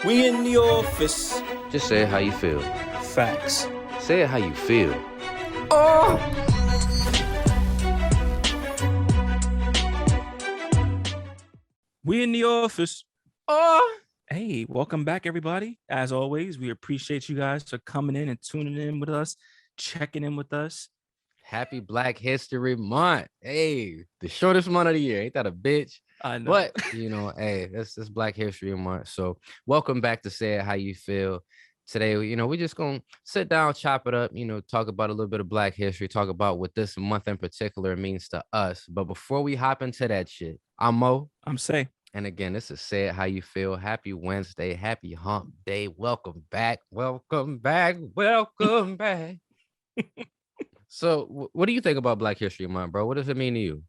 We in the office. Just say it how you feel. Facts. Say it how you feel. Oh! We in the office. Oh! Hey, welcome back, everybody. As always, we appreciate you guys for coming in and tuning in with us, checking in with us. Happy Black History Month. Hey, the shortest month of the year. Ain't that a bitch? I know. But, hey, that's Black History Month. So welcome back to Say It How You Feel. Today, we're just going to sit down, chop it up, talk about a little bit of Black history, talk about what this month in particular means to us. But before we hop into that shit, I'm Mo. I'm Say. And again, this is Say It How You Feel. Happy Wednesday. Happy hump day. Welcome back. Welcome back. Welcome back. So what do you think about Black History Month, bro? What does it mean to you?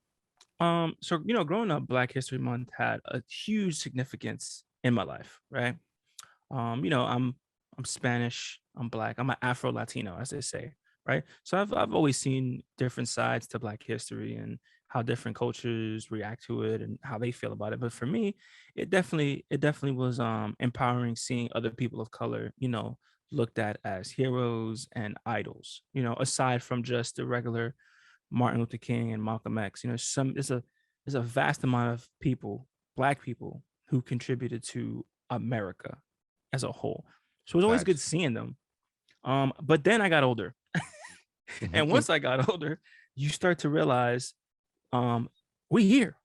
So growing up, Black History Month had a huge significance in my life, right? I'm Spanish, I'm Black, I'm an Afro Latino, as they say, right? So I've always seen different sides to Black history and how different cultures react to it and how they feel about it. But for me, it definitely was empowering seeing other people of color, looked at as heroes and idols, aside from just the regular Martin Luther King and Malcolm X. There's a vast amount of people, Black people, who contributed to America as a whole. So it was always good Facts. seeing them. But then I got older. And once I got older, you start to realize we here.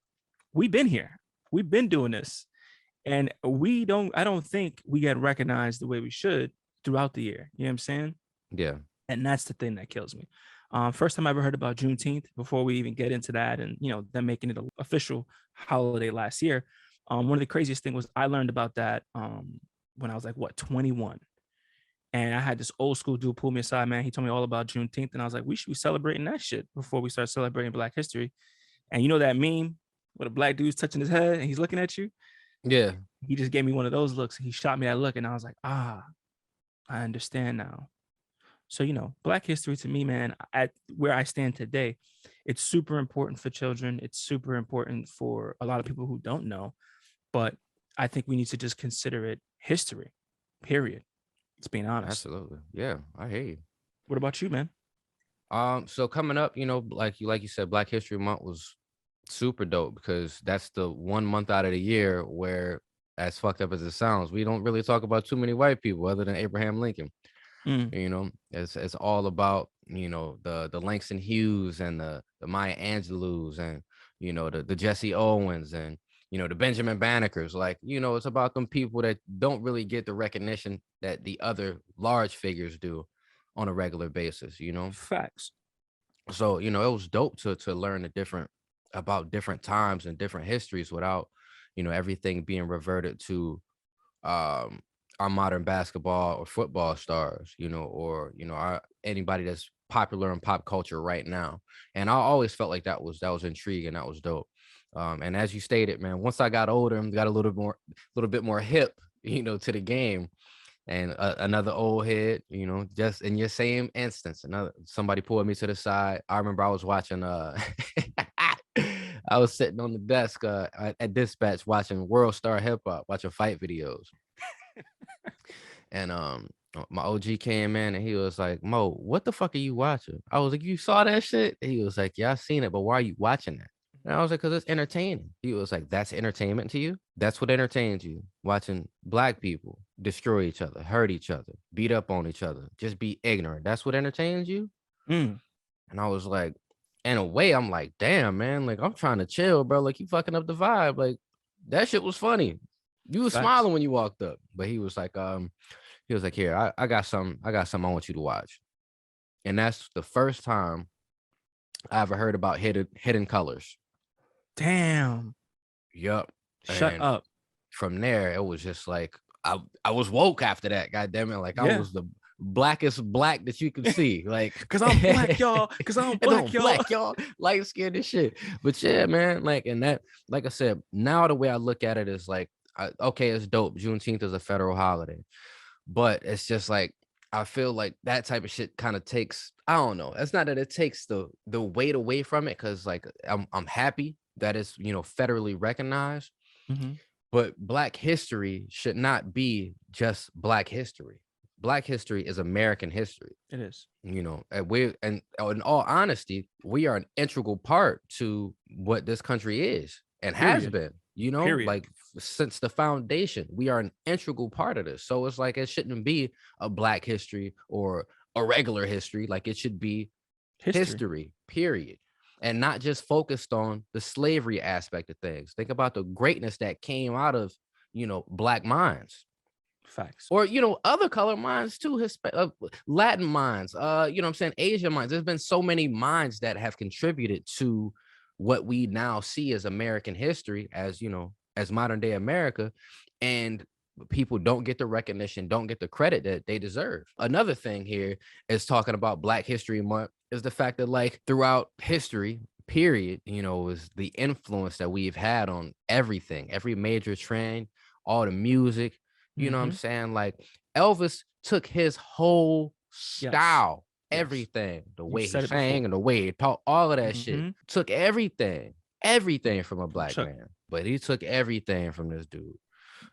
We've been here. We've been doing this. And I don't think we get recognized the way we should throughout the year. You know what I'm saying? Yeah. And that's the thing that kills me. First time I ever heard about Juneteenth, before we even get into that, and them making it an official holiday last year. One of the craziest thing was I learned about that when I was like 21, and I had this old school dude pull me aside, man. He told me all about Juneteenth, and I was like, we should be celebrating that shit before we start celebrating Black history. And you know that meme where the Black dude's touching his head and he's looking at you? Yeah. He just gave me one of those looks. He shot me that look, and I was like, I understand now. So, Black history to me, man, at where I stand today, it's super important for children. It's super important for a lot of people who don't know. But I think we need to just consider it history, period. It's being honest. Absolutely. Yeah, I hear you. What about you, man? So coming up, like you said, Black History Month was super dope because that's the one month out of the year where, as fucked up as it sounds, we don't really talk about too many white people other than Abraham Lincoln. It's all about the Langston Hughes and the Maya Angelou's and the Jesse Owens and the Benjamin Banneker's. Like, it's about them people that don't really get the recognition that the other large figures do on a regular basis. Facts. So it was dope to learn about different times and different histories without everything being reverted to our modern basketball or football stars, or anybody that's popular in pop culture right now. And I always felt like that was intriguing, that was dope. And as you stated, man, once I got older and got a little bit more hip, to the game, and another old head, just in your same instance, somebody pulled me to the side. I remember I was watching I was sitting on the desk at Dispatch watching World Star Hip Hop, watching fight videos. And my OG came in and he was like, Mo, what the fuck are you watching? I was like, you saw that shit? And he was like, yeah, I seen it, but why are you watching that? And I was like, because it's entertaining. He was like, that's entertainment to you? That's what entertains you? Watching Black people destroy each other, hurt each other, beat up on each other, just be ignorant. That's what entertains you? And I was like, in a way, I'm like, damn, man, like, I'm trying to chill, bro. Like, you fucking up the vibe. Like, that shit was funny. You was smiling when you walked up. But he was like, here, I got something I want you to watch. And that's the first time I ever heard about hidden colors. Damn. Yup. Shut up. From there, it was just like I was woke after that. God damn it. Like, I was the blackest black that you could see. Like, because I'm Black, y'all. Because I'm Black, y'all. Light skinned and shit. But yeah, man, like, and that, like I said, now the way I look at it is like, okay, it's dope. Juneteenth is a federal holiday. But it's just like, I feel like that type of shit kind of takes, I don't know. It's not that it takes the weight away from it, because like I'm happy that it's federally recognized. But Black history should not be just Black history. Black history is American history. It is. And in all honesty, we are an integral part to what this country is and has Period. been, Period. like since the foundation. We are an integral part of this. So it's like it shouldn't be a Black history or a regular history. Like it should be history, period. And not just focused on the slavery aspect of things. Think about the greatness that came out of, Black minds. Facts. Or, other color minds too, Latin minds, I'm saying, Asian minds. There's been so many minds that have contributed to what we now see as American history, as, as modern day America. And people don't get the recognition, don't get the credit that they deserve. Another thing here is talking about Black History Month is the fact that, like, throughout history, period, is the influence that we've had on everything, every major trend, all the music. You know what I'm saying? Like Elvis took his whole style, everything, the way he sang and the way he talked, all of that shit, took everything from a Black man. But he took everything from this dude.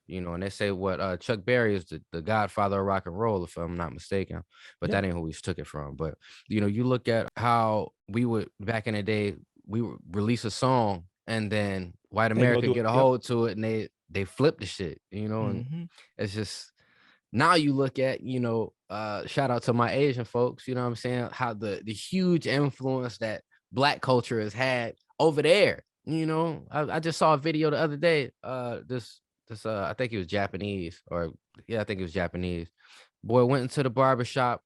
And they say what Chuck Berry is the godfather of rock and roll, if I'm not mistaken. But that ain't who he took it from. But, you look at how we would, back in the day, we would release a song and then white America get a hold to it and they flip the shit, and it's just, now you look at, shout out to my Asian folks, you know what I'm saying, how the huge influence that Black culture has had over there. I just saw a video the other day, this I think he was Japanese, I think he was Japanese. Boy went into the barbershop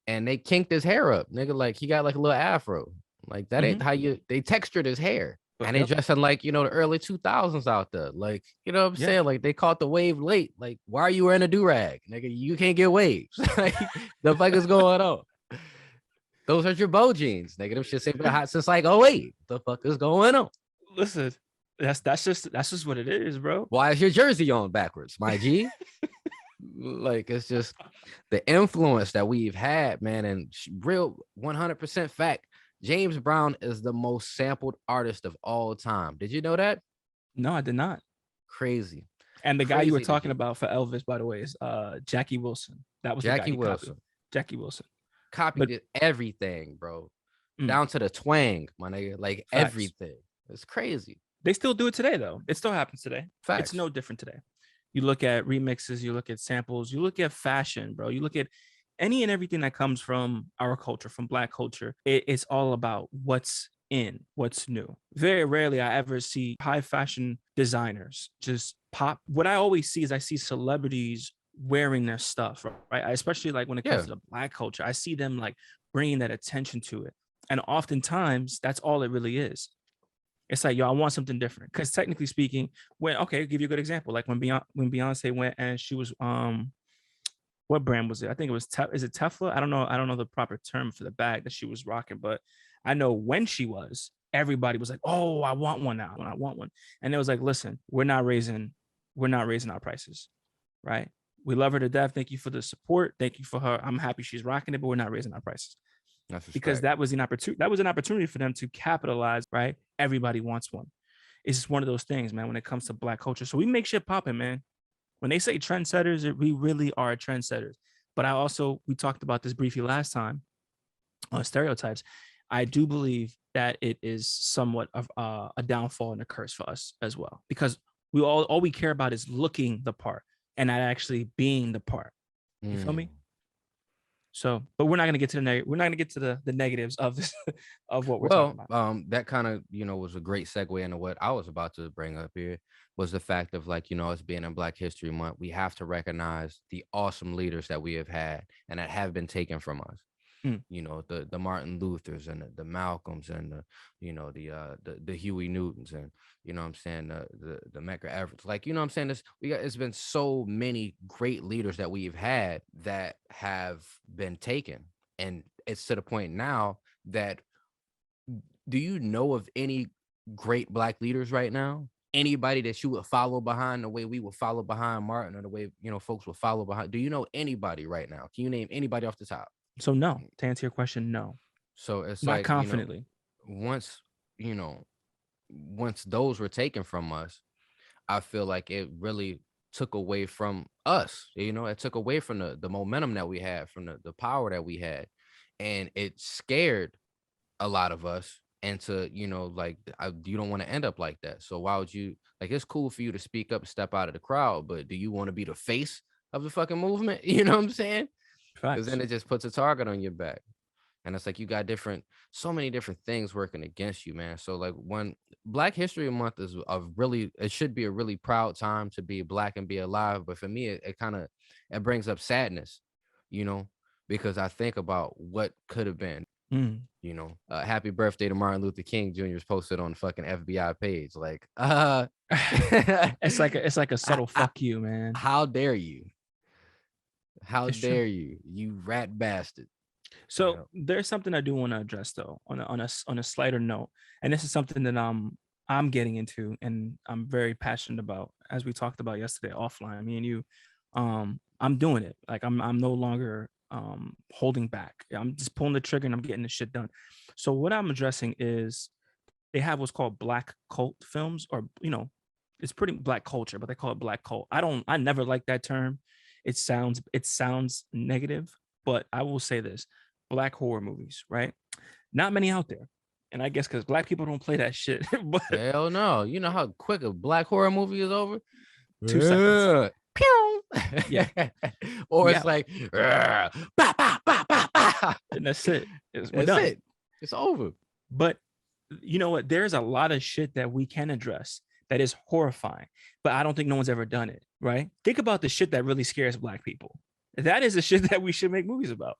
and they kinked his hair up, nigga, like he got like a little afro. Like that ain't how they textured his hair. And they dressing like, the early 2000s out there. Like, you know what I'm saying? Like they caught the wave late. Like, why are you wearing a do-rag? Nigga, you can't get waves. Like, the fuck is going on? Those are your bow jeans, nigga. Them shit been hot since like 08. The fuck is going on? Listen, that's just what it is, bro. Why is your jersey on backwards, my G? Like, it's just the influence that we've had, man. And real 100% fact, James Brown is the most sampled artist of all time. Did you know that? No, I did not. Crazy. And the guy you were talking about for Elvis, by the way, is Jackie Wilson. That was Jackie the guy Wilson. Jackie Wilson Copied everything, bro. Down to the twang, my nigga. Like everything. It's crazy. They still do it today, though. It still happens today. Facts. It's no different today. You look at remixes, you look at samples, you look at fashion, bro. You look at any and everything that comes from our culture, from Black culture. It's all about what's in, what's new. Very rarely I ever see high fashion designers just pop. What I always see is I see celebrities wearing their stuff, right? Especially like when it comes to the Black culture, I see them like bringing that attention to it. And oftentimes that's all it really is. It's like, yo, I want something different. Because technically speaking, I'll give you a good example. Like when Beyonce went and she was, what brand was it? I think it was, is it Tefla? I don't know the proper term for the bag that she was rocking, but I know when she was, everybody was like, oh, I want one now. I want one. And it was like, listen, we're not raising our prices, right? We love her to death. Thank you for the support. Thank you for her. I'm happy she's rocking it, but we're not raising our prices. Because that was an opportunity for them to capitalize, right? Everybody wants one. It's just one of those things, man, when it comes to Black culture. So we make shit popping, man. When they say trendsetters, we really are trendsetters. But we talked about this briefly last time on stereotypes. I do believe that it is somewhat of a downfall and a curse for us as well, because all we care about is looking the part and not actually being the part. You feel me? So, but we're not going to get to the negatives of this, of what we're talking about. That kind of, was a great segue into what I was about to bring up here, was the fact of, like, us being in Black History Month, we have to recognize the awesome leaders that we have had and that have been taken from us. The Martin Luthers and the Malcolms and the Huey Newtons and, what I'm saying, the Medgar Evers, like, what I'm saying, it's been so many great leaders that we've had that have been taken. And it's to the point now that, do you know of any great Black leaders right now? Anybody that you would follow behind the way we would follow behind Martin, or the way, folks would follow behind? Do you know anybody right now? Can you name anybody off the top? So no, to answer your question, no. So it's not like, confidently. Once those were taken from us, I feel like it really took away from us. It took away from the momentum that we had, from the power that we had, and it scared a lot of us into, like, you don't want to end up like that. So why would you, like, it's cool for you to speak up, step out of the crowd, but do you want to be the face of the fucking movement? You know what I'm saying? Because Facts. then it just puts a target on your back. And it's like you got so many different things working against you, man. So like when Black History Month is it should be a really proud time to be Black and be alive. But for me, it brings up sadness, you know, because I think about what could have been. Mm. Happy birthday to Martin Luther King Jr.'s posted on the fucking FBI page. Like, It's like a subtle fuck you, man. how dare you? How It's true. dare you, you rat bastard? So there's something I do want to address though, on a slighter note, and this is something that I'm getting into and I'm very passionate about, as we talked about yesterday offline, me and you. I'm doing it. Like I'm no longer holding back. I'm just pulling the trigger and I'm getting the shit done. So what I'm addressing is they have what's called black cult films, or it's pretty black culture, but they call it black cult. I never like that term. It sounds negative, but I will say this: black horror movies, right? Not many out there. And I guess because black people don't play that shit, but Hell no. You know how quick a black horror movie is over? 2 seconds. Pew! Yeah. Or Yeah. it's like, bah, bah, bah, bah, bah. And that's it. We're That's done. it. It's over. But you know what? There's a lot of shit that we can address that is horrifying, but I don't think no one's ever done it, right? Think about the shit that really scares black people. That is the shit that we should make movies about.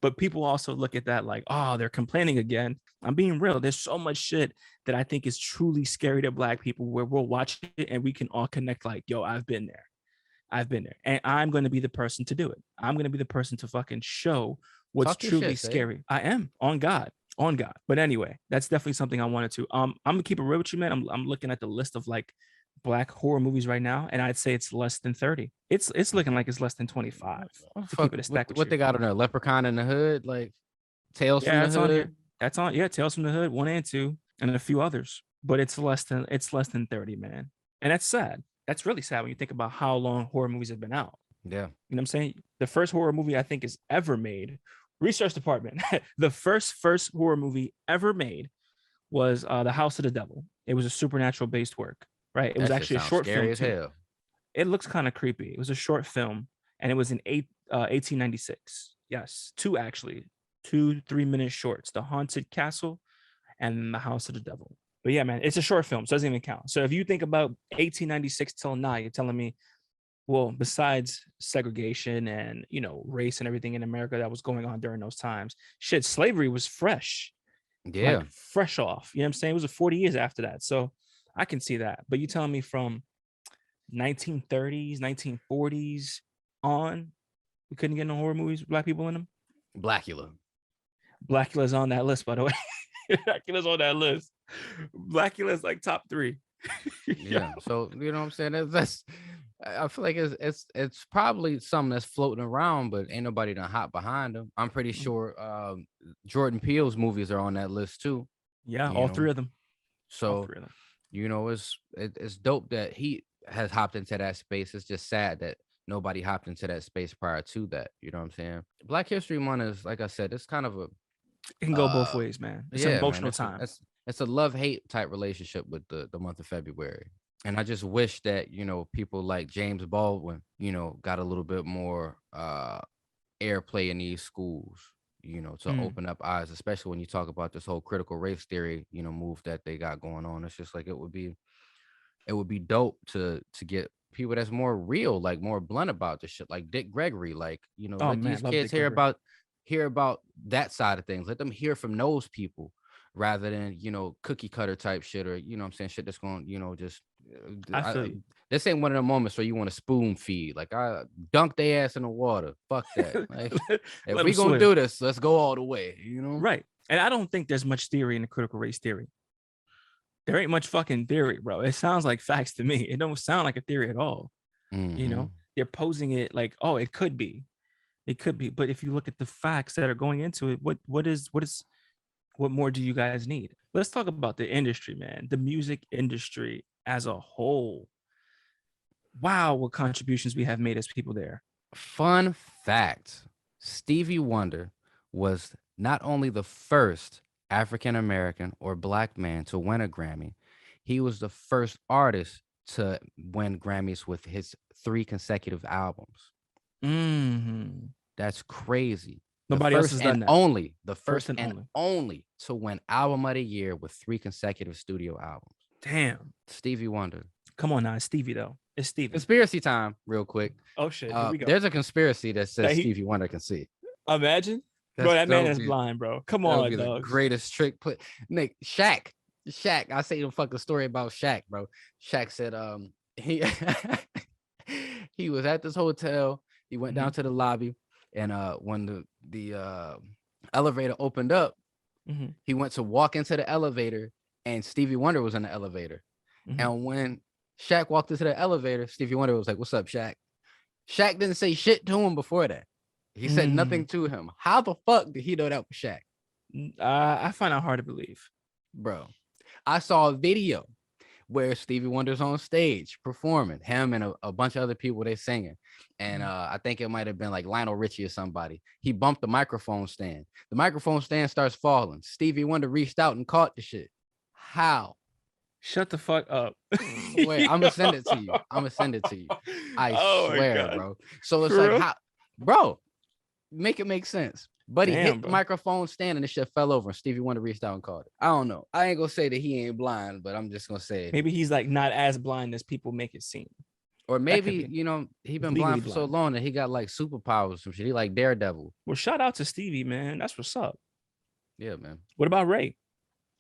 But people also look at that like, oh, they're complaining again. I'm being real. There's so much shit that I think is truly scary to black people where we'll watch it and we can all connect like, yo, I've been there. I've been there. And I'm going to be the person to do it. I'm going to be the person to fucking show what's Talk your truly shit, say. scary. I am on God. On God. But anyway, that's definitely something I wanted to. I'm gonna keep it real with you, man. I'm looking at the list of like black horror movies right now, and I'd say it's less than 30. It's looking like it's less than 25 to keep Fuck, it a stack with what you. they got on there? Leprechaun in the Hood? Like Tales from Yeah, the that's on Hood? here. That's on, yeah, Tales from the Hood 1 and 2, and a few others. But it's less than 30, man. And that's sad. That's really sad when you think about how long horror movies have been out. Yeah. You know what I'm saying? The first horror movie I think is ever made, research department, the first horror movie ever made was The House of the Devil. It was a supernatural based work, right? It was That shit actually a sounds short scary film as too. hell. It looks kind of creepy. It was a short film, and it was in 1896. Yes, two actually, 2 3-minute shorts: The Haunted Castle and The House of the Devil. But yeah, man, it's a short film, so it doesn't even count. So if you think about 1896 till now, you're telling me, well, besides segregation and race and everything in America that was going on during those times, shit, slavery was fresh, like Yeah. fresh off. You know what I'm saying? It was 40 years after that. So I can see that. But you telling me from 1930s, 1940s on, we couldn't get no horror movies with black people in them? Blackula. Blackula's on that list, by the way. Blackula's on that list. Blackula's like top 3. Yeah. So you know what I'm saying? That's I feel like it's probably something that's floating around, but ain't nobody done hop behind them. I'm pretty sure Jordan Peele's movies are on that list too. Yeah, You all 3 know, of them. All so 3 of them. it's dope that he has hopped into that space. It's just sad that nobody hopped into that space prior to that. You know what I'm saying? Black History Month is, like I said, it's kind of a It can go both uh ways, man. It's an yeah, man. emotional time. It's a love-hate type relationship with the month of February. And I just wish that, people like James Baldwin, got a little bit more airplay in these schools, to Mm. open up eyes, especially when you talk about this whole critical race theory, move that they got going on. It's just like it would be dope to get people that's more real, like more blunt about this shit, like Dick Gregory, like, Oh let man, these love kids Dick hear Gregory. about that side of things. Let them hear from those people rather than, cookie cutter type shit, or, what I'm saying, shit that's going, just I feel you. this ain't one of the moments where you want to spoon feed. Like, I dunk their ass in the water. Fuck that. Like, if Let them we gonna swim. do this, let's go all the way. Right. And I don't think there's much theory in the critical race theory. There ain't much fucking theory, bro. It sounds like facts to me. It don't sound like a theory at all. Mm-hmm. They're posing it like, oh, it could be. It could be. But if you look at the facts that are going into it, what more do you guys need? Let's talk about the industry, man. The music industry as a whole. Wow, what contributions we have made as people there. Fun fact: Stevie Wonder was not only the first African American or black man to win a Grammy, he was the first artist to win Grammys with his 3 consecutive albums. Mm-hmm. That's crazy. The Nobody else first has and done that. only, the First first and and only. only to win Album of the Year with 3 consecutive studio albums. Damn. Stevie Wonder. Come on now, it's Stevie though. It's Stevie. Conspiracy time, real quick. Oh shit, here we go. There's a conspiracy that says That he Stevie Wonder can see. imagine, bro. That That man would is be blind, bro. Come that would on, be the dogs. greatest trick. Put Nick Shaq. I say the fucking story about Shaq, bro. Shaq said he he was at this hotel. He went down to the lobby, and when the elevator opened up, he went to walk into the elevator, and Stevie Wonder was in the elevator. And when Shaq walked into the elevator, Stevie Wonder was like, "What's up, Shaq?" Shaq didn't say shit to him before that. He said nothing to him. How the fuck did he know that was Shaq? I find that hard to believe, Bro. I saw a video where Stevie Wonder's on stage performing, him and a bunch of other people, they singing. And I think it might have been like Lionel Richie or somebody. He bumped the microphone stand. The microphone stand starts falling. Stevie Wonder reached out and caught the shit. How? Shut the fuck up. Wait, I'm gonna send it to you. I swear, bro. So it's For like, real? how, bro, make it make sense. But he Damn, hit the bro. microphone stand and the shit fell over and Stevie Wonder reached out and caught it. I don't know. I ain't gonna say that he ain't blind, but I'm just gonna say, Maybe he's like not as blind as people make it seem. or That could maybe, be. you know, he He's been legally blind for so blind. long that he got like superpowers or some shit. He like Daredevil. Well, shout out to Stevie, man. That's what's up. Yeah, man. What about Ray?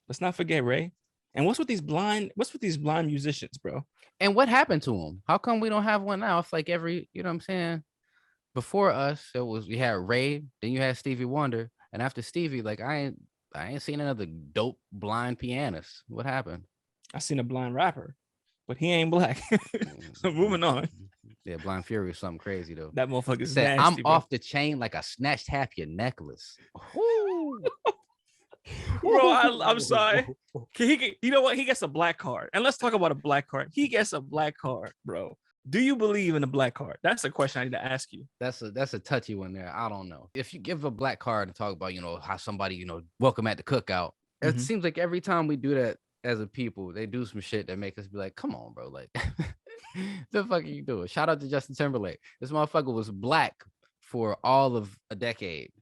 Let's not forget Ray. And what's with these blind musicians, bro? And what happened to him? How come we don't have one now? It's like every, you know what I'm saying? Before us, you had Ray, then you had Stevie Wonder, and after Stevie, like I ain't seen another dope blind pianist. What happened? I seen a blind rapper, but he ain't black. So moving on. Yeah, Blind Fury is something crazy though. That motherfucker He is said, nasty, "I'm bro. off the chain like I snatched half your necklace." Bro, I'm sorry. You know what? He gets a black card. And let's talk about a black card. He gets a black card, bro. Do you believe in a black card? That's a question I need to ask you. That's a touchy one there. I don't know. If you give a black card and talk about, you know, how somebody, you know, welcome at the cookout, it seems like every time we do that as a people, they do some shit that make us be like, come on, bro. Like, the fuck are you doing? Shout out to Justin Timberlake. This motherfucker was black for all of a decade.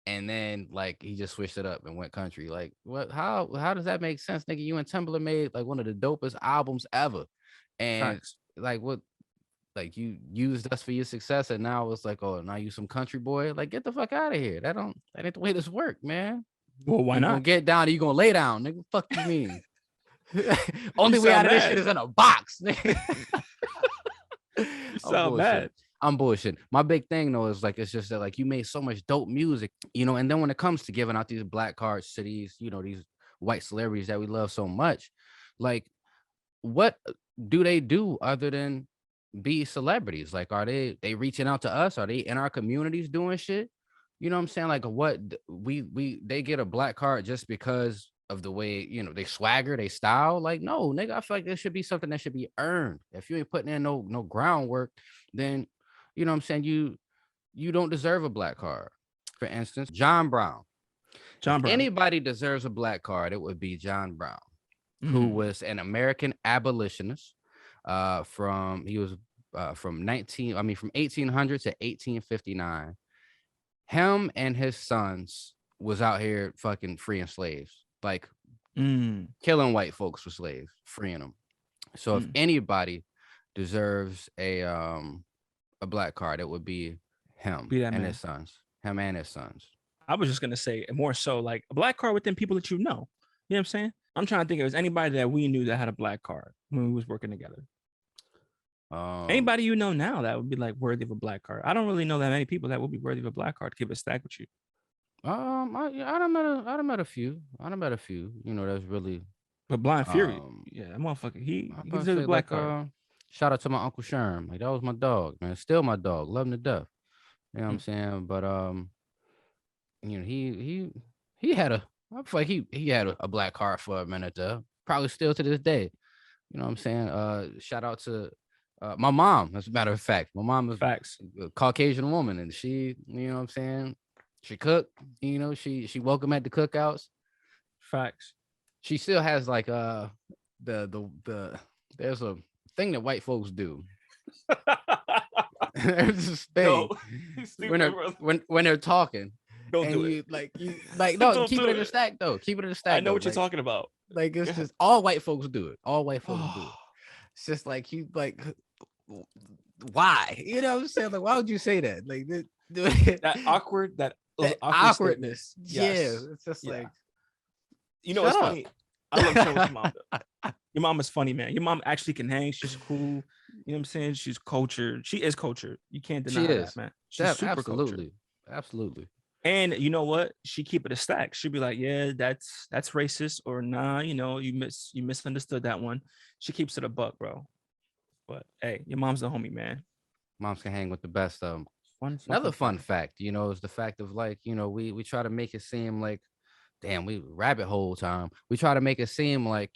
And then like he just switched it up and went country. Like, what? How does that make sense, nigga? You and Timberlake made like one of the dopest albums ever. And Facts. like what? Like you used us for your success, and now it's like, oh, now you some country boy. Like, get the fuck out of here. That ain't the way this work, man. Well, why You not? gonna get down, or you gonna lay down, nigga? Fuck you mean? Only way sound out of this mad. shit is in a box, nigga. You sound bad. I'm bullshit. My big thing though is like, it's just that like you made so much dope music, you know, and then when it comes to giving out these black cards to these, you know, these white celebrities that we love so much, like what do they do other than be celebrities? Like, are they reaching out to us? Are they in our communities doing shit? You know what I'm saying? Like, what they get a black card just because of the way, you know, they swagger, they style. Like, no, nigga, I feel like there should be something that should be earned. If you ain't putting in no groundwork, then you know what I'm saying, you don't deserve a black card. For instance, John Brown. John Brown. Anybody deserves a black card, it would be John Brown, who was an American abolitionist. From 1800 to 1859. Him and his sons was out here fucking freeing slaves, like killing white folks for slaves, freeing them. So if anybody deserves a black card, it would be him and his sons. Him and his sons. I was just gonna say more so like a black card within people that you know. You know what I'm saying? I'm trying to think if there's anybody that we knew that had a black card when we was working together. Anybody you know now that would be like worthy of a black card? I don't really know that many people that would be worthy of a black card to keep a stack with you. I done met a few. You know, that's really. But Blind Fury, yeah, that motherfucker, he deserves a black card. Shout out to my Uncle Sherm. Like, that was my dog, man. Still my dog. Love him to death. You know what I'm saying? But you know, he had I feel like he had a black card for a minute there. Probably still to this day. You know what I'm saying? Shout out to My mom, as a matter of fact, my mom is Facts. a Caucasian woman, and she, you know what I'm saying, she cooked. She welcome at the cookouts. Facts. She still has like the there's a thing that white folks do. There's this No, thing you stupid, bro. when they're talking, Don't and do it. you like no, Don't keep it do in the it. stack though. Keep it in the I stack know though. what you're talking about. Like it's Yeah. just all white folks do it. All white folks do Oh, it. It's just like you like why? You know what I'm saying? Like, why would you say that? Like that awkward, those that awkward awkwardness. statements. Yeah. Yes. It's just Yeah. like, You know shut what's up. funny? I love showing what your mom does. Your mom is funny, man. Your mom actually can hang. She's cool. You know what I'm saying? She's cultured. She is cultured. You can't She deny that, is. man. She's That super cultured. absolutely. Absolutely. And you know what? She keep it a stack. She'd be like, "Yeah, that's racist," or "Nah, you misunderstood that one." She keeps it a buck, bro. But hey, your mom's the homie, man. Moms can hang with the best of them. Fun Another fucking fun fact. fact, is the fact of like, we try to make it seem like, damn, we rabbit hole time. We try to make it seem like,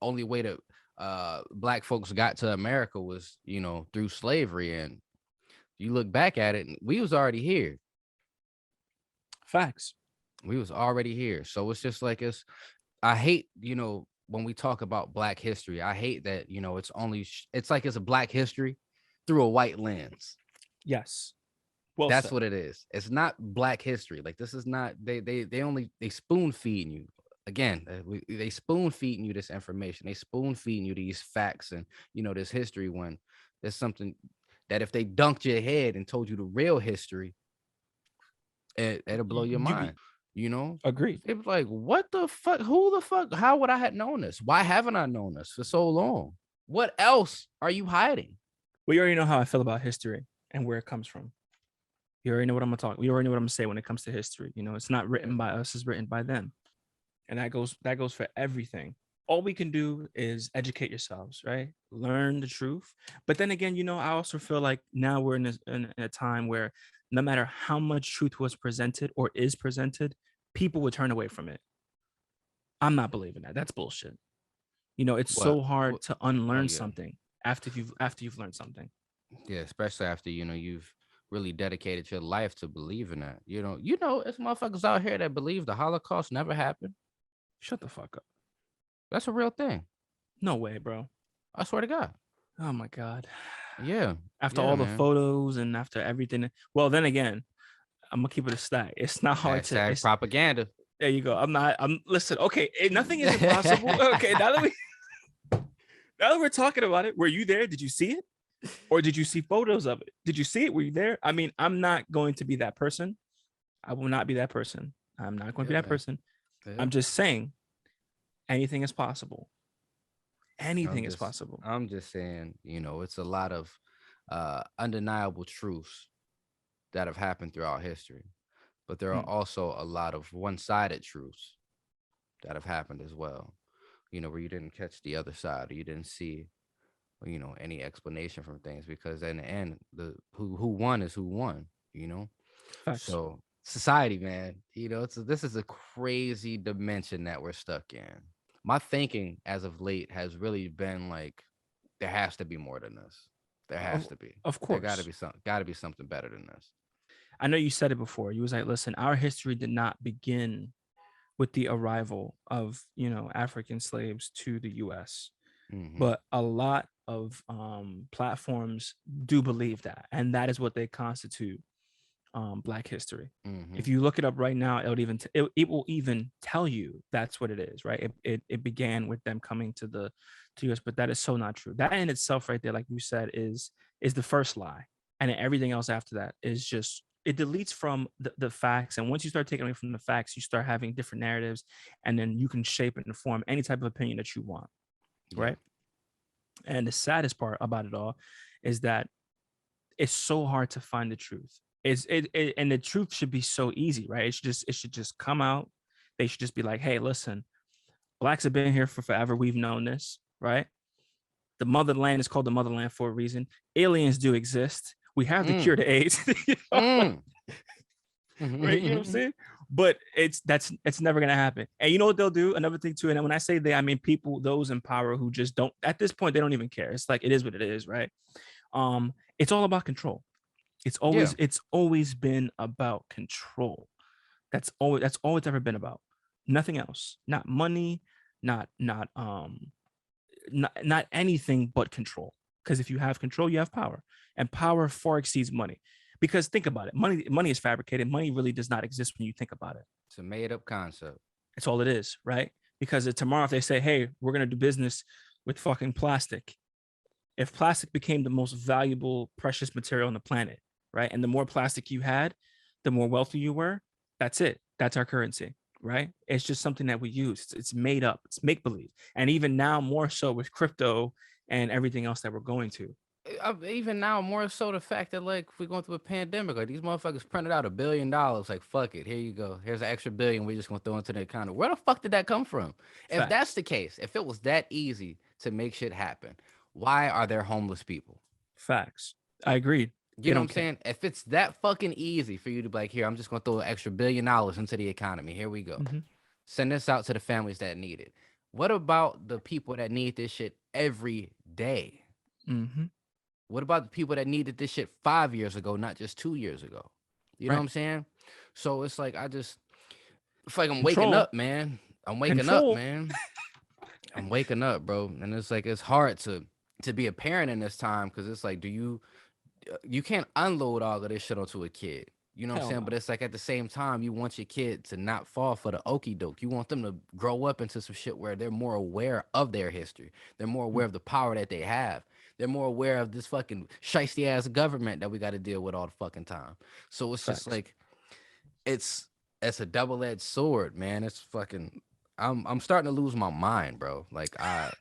only way that black folks got to America was, through slavery. And you look back at it, and we was already here. Facts. We was already here. So it's just like I hate, when we talk about black history, I hate that, it's like it's a black history through a white lens. Yes. Well That's said. what it is. It's not black history. Like this is not they spoon feeding you. Again, they spoon feeding you this information. They spoon feeding you these facts and this history when there's something that if they dunked your head and told you the real history, it'll blow your You be mind. You know, agreed. it was like, what the fuck? Who the fuck? How would I have known this? Why haven't I known this for so long? What else are you hiding? We already know how I feel about history and where it comes from. You already know what I'm gonna talk. You already know what I'm gonna say when it comes to history. It's not written by us; it's written by them, and that goes for everything. All we can do is educate yourselves, right? Learn the truth. But then again, I also feel like now we're in a time where no matter how much truth was presented or is presented, people would turn away from it. I'm not believing that. That's bullshit. It's What? so hard to Oh unlearn yeah. something after you've learned something. Yeah, especially after you've really dedicated your life to believing that. It's motherfuckers out here that believe the Holocaust never happened. Shut the fuck up. That's a real thing. No way, bro. I swear to God. Oh my god. Yeah, After yeah, all the man. photos and after everything. Well, then again, I'm gonna keep it a stack. It's not hard to. Hashtag It's propaganda. There you go. I'm listen. Okay, nothing is impossible. Okay, now that we're talking about it, were you there? Did you see it, or did you see photos of it? Did you see it? Were you there? I mean, I'm not going to be that person. I will not be that person. I'm not going to Yeah, be that man. person. Yeah. I'm just saying, anything is possible. I'm Anything is just possible. I'm just saying, it's a lot of undeniable truths that have happened throughout history. But there are Mm, also a lot of one-sided truths that have happened as well. Where you didn't catch the other side or you didn't see, any explanation from things because in the end, the who won is who won, you know. facts. So society, man, this is a crazy dimension that we're stuck in. My thinking as of late has really been like, there has to be more than this. There has Of, to be. of There got to course. be something better than this. I know you said it before. You was like, listen, our history did not begin with the arrival of African slaves to the U.S. Mm-hmm. But a lot of platforms do believe that, and that is what they constitute Black history. Mm-hmm. If you look it up right now, it will even tell you that's what it is, right? It began with them coming to us, but that is so not true. That in itself, right there, like you said, is the first lie, and then everything else after that is just it deletes from the facts. And once you start taking away from the facts, you start having different narratives, and then you can shape and form any type of opinion that you want, Yeah. right? And the saddest part about it all is that it's so hard to find the truth. And the truth should be so easy, right? It should just come out. They should just be like, hey, listen, blacks have been here for forever. We've known this, right? The motherland is called the motherland for a reason. Aliens do exist. We have the Mm. cure to AIDS. Mm. Right? You know what I'm saying? But it's never gonna happen. And you know what they'll do? Another thing too, and when I say they, I mean people, those in power who just don't, at this point, they don't even care. It's like it is what it is, right? It's all about control. Yeah. It's always been about control. That's all it's ever been about. Nothing else. Not money, not not anything but control. Because if you have control, you have power. And power far exceeds money. Because think about it. Money is fabricated. Money really does not exist when you think about it. It's a made up concept. It's all it is, right? Because tomorrow if they say, hey, we're gonna do business with fucking plastic, if plastic became the most valuable, precious material on the planet, right? And the more plastic you had, the more wealthy you were. That's it. That's our currency, right? It's just something that we use. It's made up. It's make believe. And even now, more so with crypto and everything else that we're going to. Even now, more so the fact that like we're going through a pandemic, like these motherfuckers printed out $1 billion. Like fuck it, here you go. Here's an extra billion. We're just gonna throw into the economy. Where the fuck did that come from? If Facts. that's the case, if it was that easy to make shit happen, why are there homeless people? Facts. I agreed. You They know what don't I'm care. saying? If it's that fucking easy for you to be like, here, I'm just gonna throw an extra $1 billion into the economy. Here we go. Mm-hmm. Send this out to the families that need it. What about the people that need this shit every day? Mm-hmm. What about the people that needed this shit 5 years ago, not just 2 years ago? You know what Right. I'm saying? So it's like it's like I'm waking Control. up, man. I'm waking up, Control. man. I'm waking up, bro. And it's like it's hard to be a parent in this time because it's like, you can't unload all of this shit onto a kid. You know what I'm Hell saying? But no. it's like at the same time, you want your kid to not fall for the okey doke. You want them to grow up into some shit where they're more aware of their history. They're more aware of the power that they have. They're more aware of this fucking shiesty ass government that we got to deal with all the fucking time. So it's just Facts. like it's it's a double edged sword, man. It's fucking. I'm starting to lose my mind, bro. Like I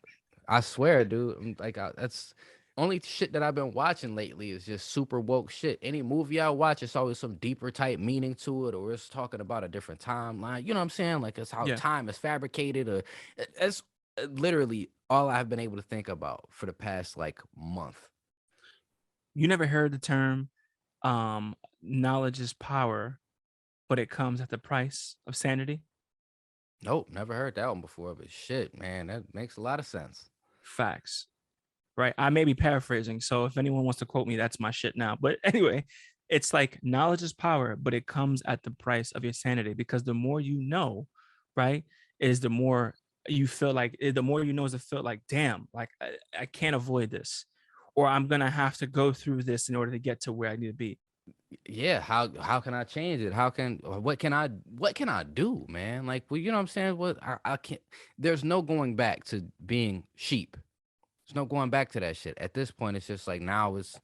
swear, dude. That's only shit that I've been watching lately is just super woke shit. Any movie I watch, it's always some deeper type meaning to it, or it's talking about a different timeline. You know what I'm saying? Like it's how Yeah. time is fabricated, or it's literally all I've been able to think about for the past like month. You never heard the term knowledge is power, but it comes at the price of sanity? Nope, never heard that one before. But shit, man, that makes a lot of sense. Facts. Right. I may be paraphrasing. So if anyone wants to quote me, that's my shit now. But anyway, it's like knowledge is power, but it comes at the price of your sanity because the more you know, right, is the more you feel like the more you know is to feel like, damn, like I can't avoid this, or I'm gonna have to go through this in order to get to where I need to be. Yeah, how can I change it? What can I do, man? Like, well, you know what I'm saying? What I can't. There's no going back to being sheep. There's no going back to that shit. At this point, it's just like now it's.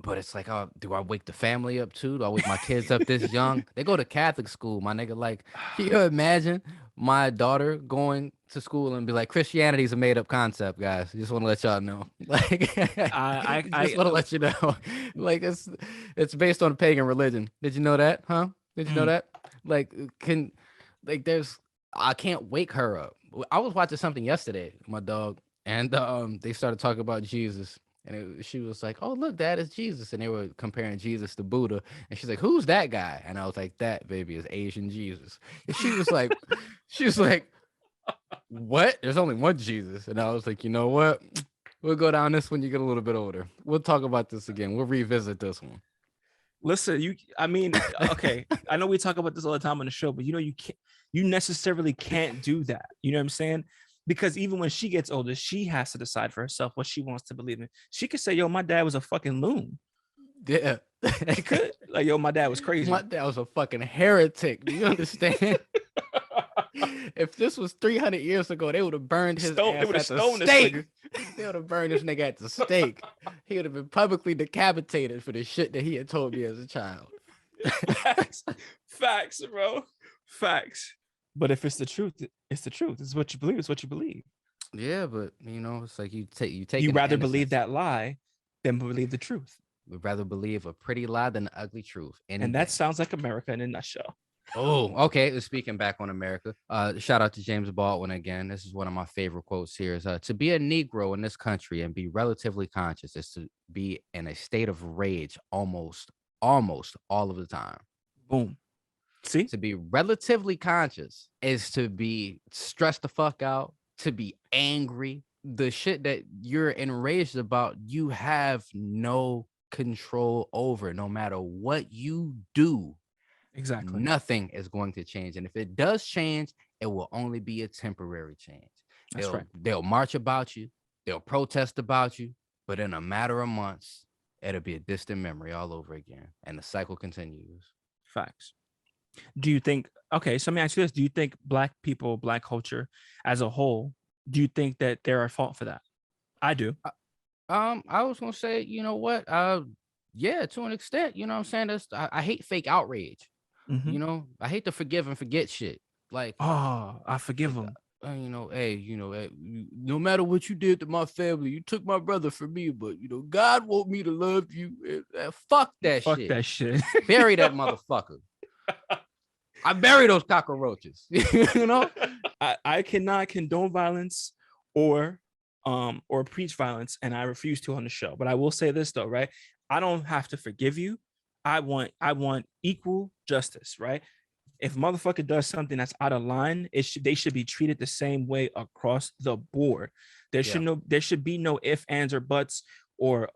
But it's like, oh, do I wake the family up too? Do I wake my kids up this young? They go to Catholic school, my nigga. Like, can you imagine my daughter going to school and be like, Christianity is a made up concept, guys. Just want to let y'all know. Like, just want to let you know. Like, it's based on a pagan religion. Did you know that? Huh? Did you know Mm, that? Like, I can't wake her up. I was watching something yesterday, my dog, and they started talking about Jesus. And she was like, "Oh, look, that is Jesus." And they were comparing Jesus to Buddha. And she's like, "Who's that guy?" And I was like, "That baby is Asian Jesus." And she was like, "What? There's only one Jesus." And I was like, "You know what? We'll go down this when you get a little bit older. We'll talk about this again. We'll revisit this one." listen, I mean, okay, I know we talk about this all the time on the show, but you can't, you necessarily can't do that. You know what I'm saying? Because even when she gets older, she has to decide for herself what she wants to believe in. She could say, "Yo, my dad was a fucking loon." Yeah. She could, like, "Yo, my dad was My crazy." dad was a fucking heretic. Do you understand? If this was 300 years ago, they would have burned his They ass would have at the stoned this stake. nigga. They would have burned this nigga at the stake. He would have been publicly decapitated for the shit that he had told me as a child. Facts, facts, bro, facts. But if it's the truth, it's the truth. It's what you believe. It's what you believe. Yeah, but it's like you You taking the rather believe innocence. that lie than believe the truth, Would rather believe a pretty lie than an ugly truth any and that day. sounds like America in a nutshell. Oh, okay. Speaking back on America, shout out to James Baldwin again. This is one of my favorite quotes here is to be a Negro in this country and be relatively conscious is to be in a state of rage almost all of the time. Boom. See? To be relatively conscious is to be stressed the fuck out, to be angry. The shit that you're enraged about, you have no control over. No matter what you do, Exactly. nothing is going to change. And if it does change, it will only be a temporary change. That's right. They'll march about you, they'll protest about you, but in a matter of months, it'll be a distant memory all over again. And the cycle continues. Facts. Do you think, okay, so let me ask you this. Do you think Black people, Black culture as a whole, do you think that they're at fault for that? I do. I was gonna say, you know what? Yeah, to an extent, you know what I'm saying? I hate fake outrage. Mm-hmm. You know, I hate to forgive and forget shit. Like, Oh, I forgive them. no matter what you did to my family, you took my brother from me, but God want me to love you. Fuck that Fuck shit. that shit. Bury that motherfucker. I bury those cockroaches. I cannot condone violence or preach violence, and I refuse to on the show. But I will say this though, right? I don't have to forgive you. I want equal justice, right? If motherfucker does something that's out of line, they should be treated the same way across the board. There should be no ifs, ands, or buts, or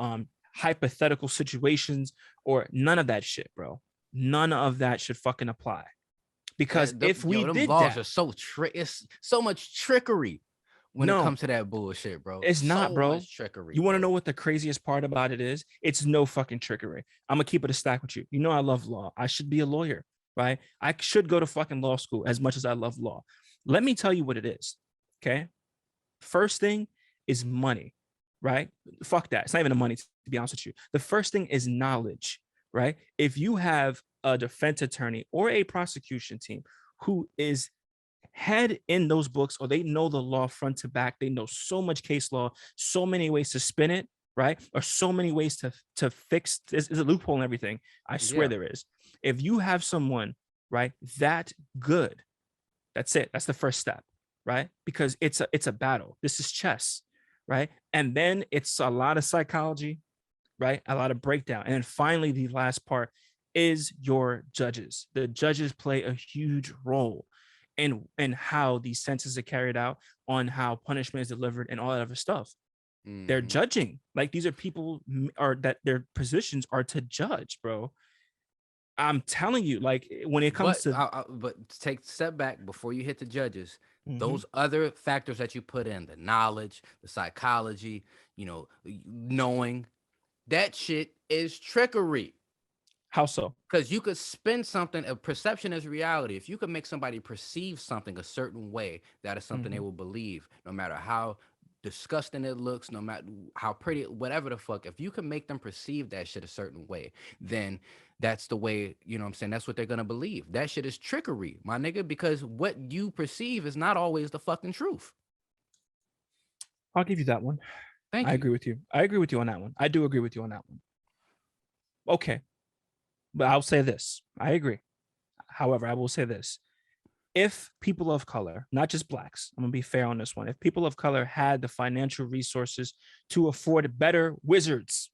hypothetical situations, or none of that shit, bro. None of that should fucking apply. Because if we them did laws that, are it's so much trickery when it no, comes to that bullshit, bro. it's not, So bro. much trickery. You want to know what the craziest part about it is? It's no fucking trickery. I'm gonna keep it a stack with you. You know I love law. I should be a lawyer, right? I should go to fucking law school as much as I love law. Let me tell you what it is. Okay. First thing is money, right? Fuck that. It's not even the money, to be honest with you. The first thing is knowledge, right? If you have a defense attorney or a prosecution team who is head in those books, or they know the law front to back, they know so much case law, so many ways to spin it, right? Or so many ways to fix. There's a loophole in everything. I swear there is. If you have someone, right, that good, that's it. That's the first step, right? Because it's a battle. This is chess, right? And then it's a lot of psychology, right? A lot of breakdown. And then finally, the last part is your judges. The judges play a huge role in how these sentences are carried out, on how punishment is delivered, and all that other stuff. They're judging. Like, these are people that their positions are to judge, bro. I'm telling you, like, when it comes but take a step back before you hit the judges. Those other factors that you put in, the knowledge, the psychology, knowing, that shit is trickery. How so? Because you could spin something, a perception is reality. If you could make somebody perceive something a certain way, that is something they will believe, no matter how disgusting it looks, no matter how pretty, whatever the fuck. If you can make them perceive that shit a certain way, then that's the way, you know what I'm saying? That's what they're going to believe. That shit is trickery, my nigga, because what you perceive is not always the fucking truth. I'll give you that one. Thank you. I agree with you. I agree with you on that one. I do agree with you on that one. Okay. But I'll say this. I agree. However, I will say this. If people of color, not just blacks, I'm going to be fair on this one. If people of color had the financial resources to afford better wizards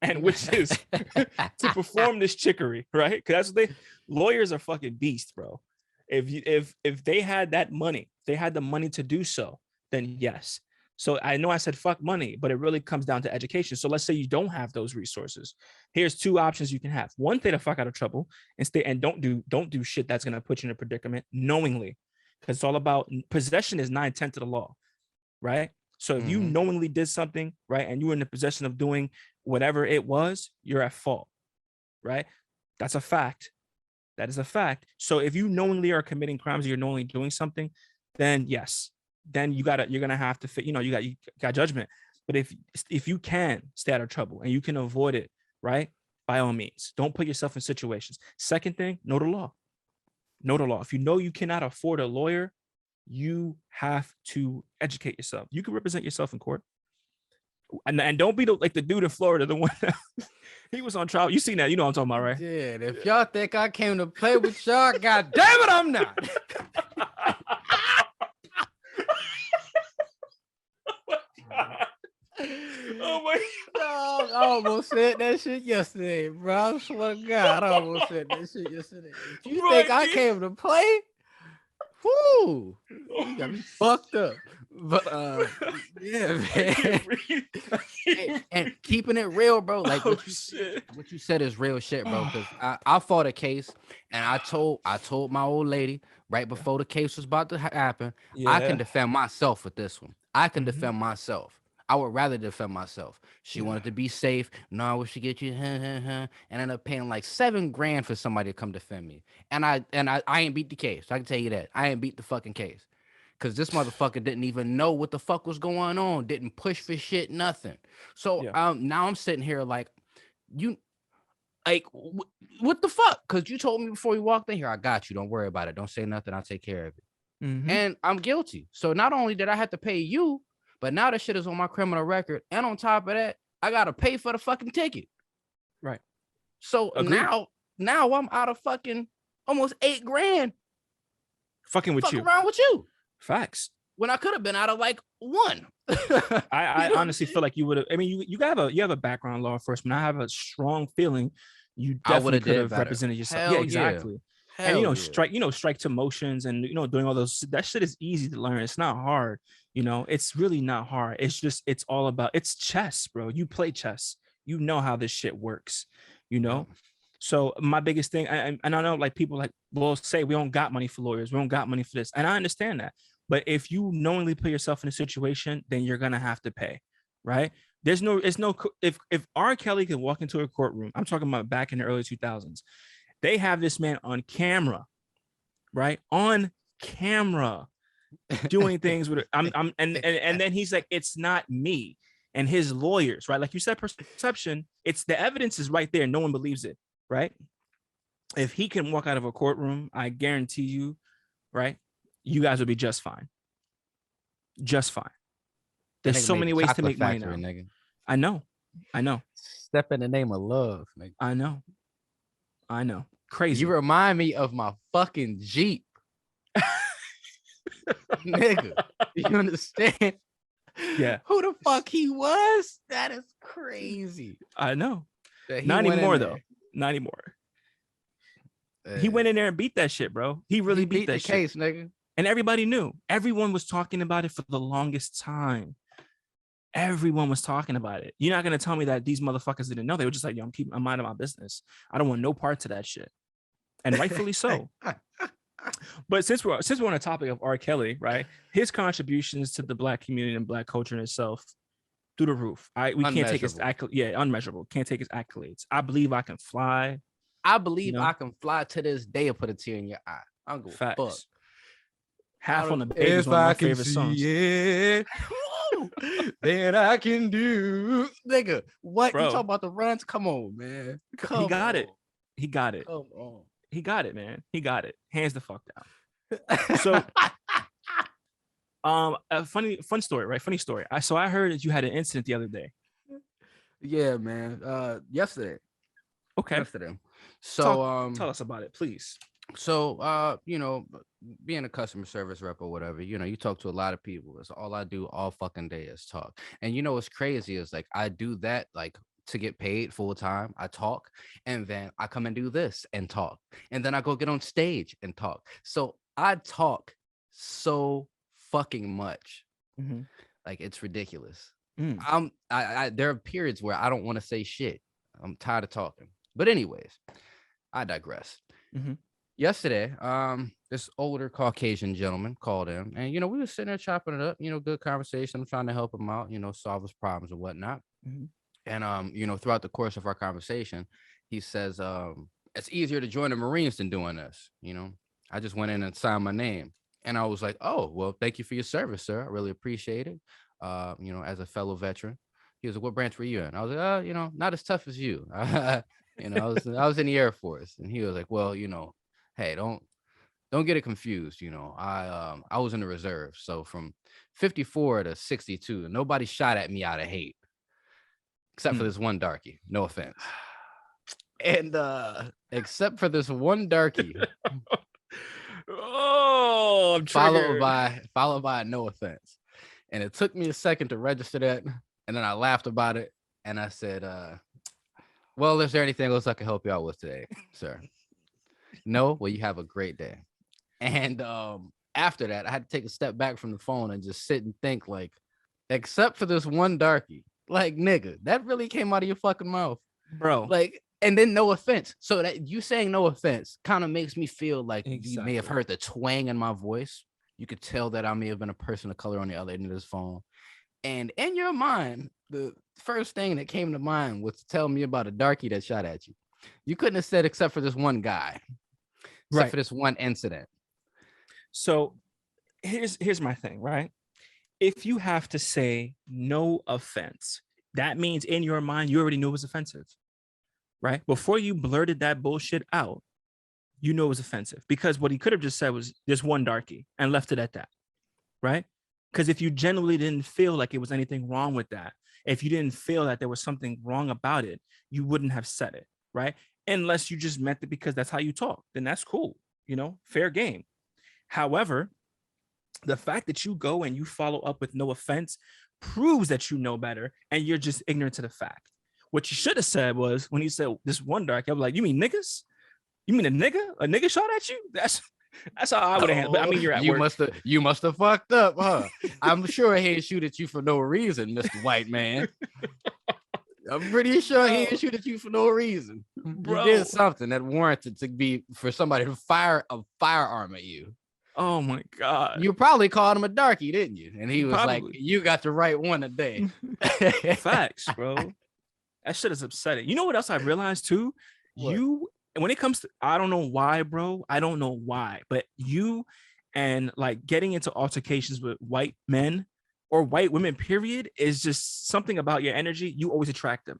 and witches to perform this trickery, right? Because that's what lawyers are fucking beasts, bro. If they had that money, they had the money to do so, then yes. So I know I said fuck money, but it really comes down to education. So let's say you don't have those resources. Here's two options you can have. One, stay the fuck out of trouble and don't do shit that's gonna put you in a predicament knowingly, because it's all about possession is 9/10 of the law, right? So if you knowingly did something, right, and you were in the possession of doing whatever it was, you're at fault, right? That's a fact. That is a fact. So if you knowingly are committing crimes, or you're knowingly doing something, then yes, then you're gonna have to fit. You got judgment. But if you can stay out of trouble and you can avoid it, right, by all means, don't put yourself in situations. Second thing, know the law. Know the law. If you know you cannot afford a lawyer, you have to educate yourself. You can represent yourself in court. And don't be like the dude in Florida, the one he was on trial. You seen that? You know what I'm talking about, right? Dude, if y'all think I came to play with y'all, god damn it, I'm not. Oh my God. almost said that shit yesterday, bro. I swear to God, I almost said that shit yesterday. If you think I came to play, whoo, you got me fucked up. But yeah, I can't man. breathe. And keeping it real, bro. Like Oh shit. what you said is real shit, bro. Because I fought a case, and I told my old lady right before the case was about to happen, I can Yeah. defend myself with this one. I can Mhm. defend myself. I would rather defend myself. She Yeah. wanted to be safe. No, we should get you, and end up paying like $7,000 for somebody to come defend me. And I ain't beat the case. I can tell you that. I ain't beat the fucking case. Cause this motherfucker didn't even know what the fuck was going on, didn't push for shit, nothing. So Yeah. now I'm sitting here like, you like what the fuck? Cause you told me before we walked in here, I got you. Don't worry about it. Don't say nothing. I'll take care of it. Mm-hmm. And I'm guilty. So not only did I have to pay you, but now the shit is on my criminal record. And on top of that, I gotta pay for the fucking ticket. Right. So Agreed. now I'm out of fucking almost $8,000 Fucking with fuck you. around with you. Facts. When I could have been out of like one. I honestly feel like you would have. I mean, you have a background in law enforcement. I have a strong feeling you I would definitely have could did have better. represented yourself. Yeah, Hell yeah. exactly. And Hell yeah. strike to motions and doing all those, that shit is easy to learn. It's not hard. It's really not hard. It's all about, it's chess, bro. You play chess. You know how this shit works. Yeah. So my biggest thing, and I know like people like will say we don't got money for lawyers, we don't got money for this, and I understand that. But if you knowingly put yourself in a situation, then you're gonna have to pay, right? If R. Kelly can walk into a courtroom, I'm talking about back in the early 2000s, they have this man on camera, right? On camera, doing things with it. And then he's like, it's not me. And his lawyers, right? Like you said, perception, it's the evidence is right there. No one believes it, right? If he can walk out of a courtroom, I guarantee you, right? You guys will be just fine. Just fine. That There's nigga so made many the ways to chocolate make money factory, now. nigga. I know. Step in the name of love, nigga. I know. Crazy. You remind me of my fucking Jeep. Nigga. You understand? Yeah. Who the fuck he was? That is crazy. I know. That Not anymore, though. Not anymore. He went in there and beat that shit, bro. He really beat that the shit. Case, nigga. And everybody knew. Everyone was talking about it for the longest time. Everyone was talking about it. You're not gonna tell me that these motherfuckers didn't know. They were just like, yo, I'm minding my business. I don't want no part to that shit. And rightfully so. But since we're on the topic of R. Kelly, right? His contributions to the Black community and Black culture in itself, through the roof. We can't take his unmeasurable. Can't take his accolades. I Believe I Can Fly. I Believe I Can Fly to this day and put a tear in your eye. I don't give a fuck. Half on the Baby is one of my favorite songs. It, then I can do, nigga. What Bro, you talking about the runs? Come on, man. He got it. Come on. He got it, man. He got it. Hands the fuck down. So, a fun story, right? Funny story. I heard that you had an incident the other day. Yeah, man. Yesterday. Okay. Yesterday. So, tell us about it, please. So, being a customer service rep or whatever, you talk to a lot of people. It's all I do all fucking day is talk. And what's crazy is like I do that like to get paid full time. I talk, and then I come and do this and talk, and then I go get on stage and talk. So I talk so fucking much, like it's ridiculous. There are periods where I don't want to say shit. I'm tired of talking. But anyways, I digress. Yesterday, this older Caucasian gentleman called in, and we were sitting there chopping it up. Good conversation. I'm trying to help him out. Solve his problems and whatnot. And throughout the course of our conversation, he says, "It's easier to join the Marines than doing this." I just went in and signed my name, and I was like, "Oh, well, thank you for your service, sir. I really appreciate it." As a fellow veteran, he was like, "What branch were you in?" I was like, not as tough as you. I was in the Air Force," and he was like, "Well, hey, don't get it confused. I was in the reserve. So from 54 to 62, nobody shot at me out of hate, except for this one darky. No offense. And except for this one darky, I'm followed by no offense. And it took me a second to register that, and then I laughed about it, and I said, well, is there anything else I can help you out with today, sir? No? Well, you have a great day. And after that, I had to take a step back from the phone and just sit and think, like, except for this one darky, like, nigga, that really came out of your fucking mouth, bro. like, and then no offense. So that you saying no offense kind of makes me feel like you may have heard the twang in my voice. You could tell that I may have been a person of color on the other end of this phone. And in your mind, the first thing that came to mind was to tell me about a darky that shot at you. You couldn't have said except for this one guy, except for this one incident. So here's my thing, right? If you have to say no offense, that means in your mind you already knew it was offensive, right? Before you blurted that bullshit out, you know it was offensive, because what he could have just said was this one darky and left it at that, right? Because if you genuinely didn't feel like it was anything wrong with that, if you didn't feel that there was something wrong about it, you wouldn't have said it, right? Unless you just meant it because that's how you talk, then that's cool, fair game. However, the fact that you go and you follow up with no offense proves that you know better and you're just ignorant to the fact. What you should have said was, when he said this one dark, I was like, you mean niggas? You mean a nigga? A nigga shot at you? That's how I would have handled. But I mean, you're at work. You must have fucked up, huh? I'm sure he didn't shoot at you for no reason, Mr. White Man. I'm pretty sure he didn't shoot at you for no reason. Bro. You did something that warranted to be for somebody to fire a firearm at you. Oh my God. You probably called him a darky, didn't you? And he was like, you got the right one today. Facts, bro. That shit is upsetting. You know what else I realized too? What? When it comes to, I don't know why, bro. I don't know why, but you and like getting into altercations with white men or white women, period, is just something about your energy. You always attract them.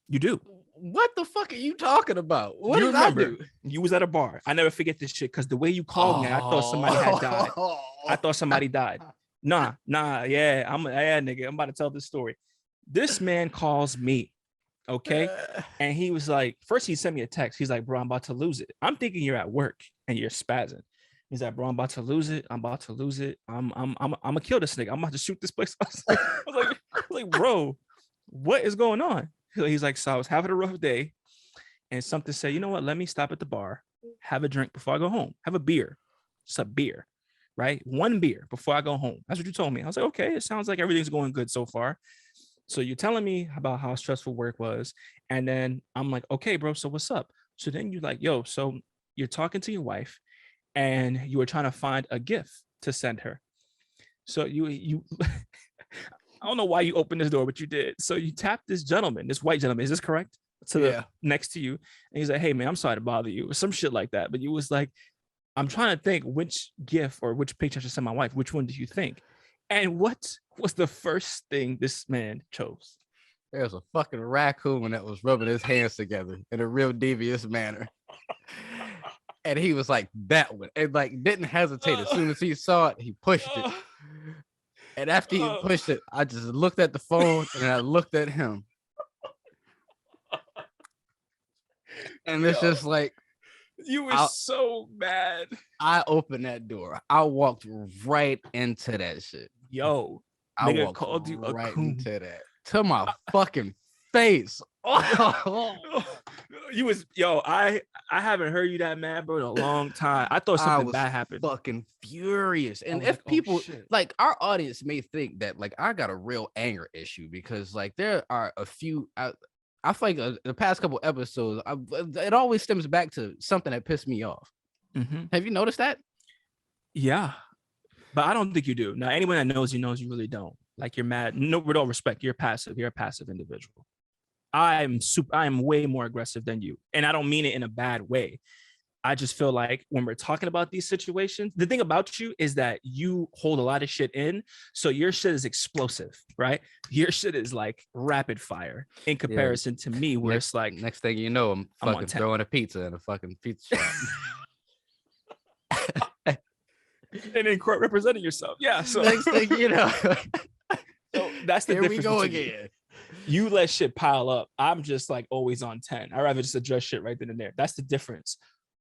You do. What the fuck are you talking about? What you did remember? I do? You was at a bar. I never forget this shit because the way you called me, I thought somebody had died. I thought somebody died. Nah, yeah, nigga. I'm about to tell this story. This man calls me, okay? And he was like, first he sent me a text. He's like, bro, I'm about to lose it. I'm thinking you're at work and you're spazzing. He's like, bro, I'm about to lose it. I'm gonna kill this nigga. I'm about to shoot this place. I was like, bro, what is going on? He's like, so I was having a rough day and something said, you know what? Let me stop at the bar, have a drink before I go home. Have a beer. Just a beer, right? One beer before I go home. That's what you told me. I was like, okay, it sounds like everything's going good so far. So you're telling me about how stressful work was. And then I'm like, okay, bro, so what's up? So then you're like, yo, so you're talking to your wife and you were trying to find a gift to send her. So you I don't know why you opened this door, but you did. So you tapped this gentleman, this white gentleman. Is this correct? To the next to you. And he's like, hey man, I'm sorry to bother you, or some shit like that. But you was like, I'm trying to think which gift or which picture I should send my wife. Which one do you think? And what was the first thing this man chose? There's a fucking raccoon that was rubbing his hands together in a real devious manner. And he was like, that one. And like didn't hesitate. As soon as he saw it, he pushed it. And after he pushed it, I just looked at the phone and I looked at him. And it's just like, you were so mad. I opened that door. I walked right into that shit. Yo, I walked called you right into that. To my fucking face. You was, yo, I haven't heard you that mad, bro, in a long time. I thought something bad happened. Fucking furious. And if people like our audience may think that like I got a real anger issue because like there are a few I feel like the past couple episodes, it always stems back to something that pissed me off. Mm-hmm. Have you noticed that? Yeah, but I don't think you do. Now, anyone that knows you really don't. Like you're mad. No, with all respect, you're passive. You're a passive individual. I'm way more aggressive than you, and I don't mean it in a bad way. I just feel like when we're talking about these situations, the thing about you is that you hold a lot of shit in. So your shit is explosive, right? Your shit is like rapid fire in comparison to me, where it's like next thing you know, I'm fucking throwing a pizza in a fucking pizza shop. And in court representing yourself. Yeah. So next thing you know. So that's the difference. Here we go again. You let shit pile up. I'm just like always on 10. I'd rather just address shit right then and there. That's the difference.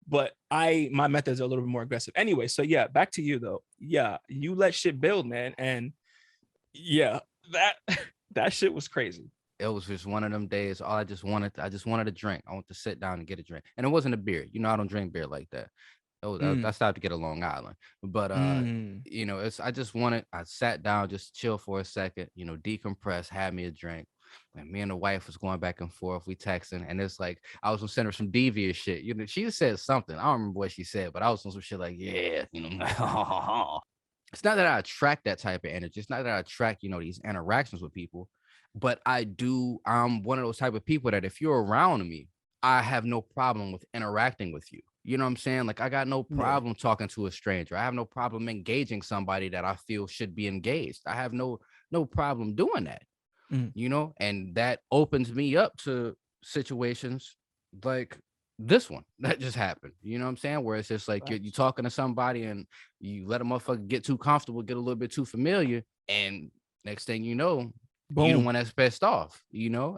But my methods are a little bit more aggressive. Anyway, so yeah, back to you though. Yeah, you let shit build, man. And yeah, that shit was crazy. it was just one of them days. I just wanted a drink. I want to sit down and get a drink. And it wasn't a beer. You know, I don't drink beer like that. I Mm, stopped to get a Long Island. But mm. I sat down, just chill for a second, decompress, had me a drink. And me and the wife was going back and forth. We texting, and it's like I was gonna send her some devious shit. She said something. I don't remember what she said, but I was on some shit like, yeah, it's not that I attract that type of energy. It's not that I attract, these interactions with people, but I'm one of those type of people that if you're around me, I have no problem with interacting with you. You know what I'm saying? Like I got no Yeah. problem talking to a stranger. I have no problem engaging somebody that I feel should be engaged. I have no problem doing that, Mm. and that opens me up to situations like this one that just happened. You know what I'm saying? Where it's just like you're Facts. talking to somebody and you let a motherfucker get too comfortable, get a little bit too familiar, and next thing you know, you the Boom. one that's pissed off, But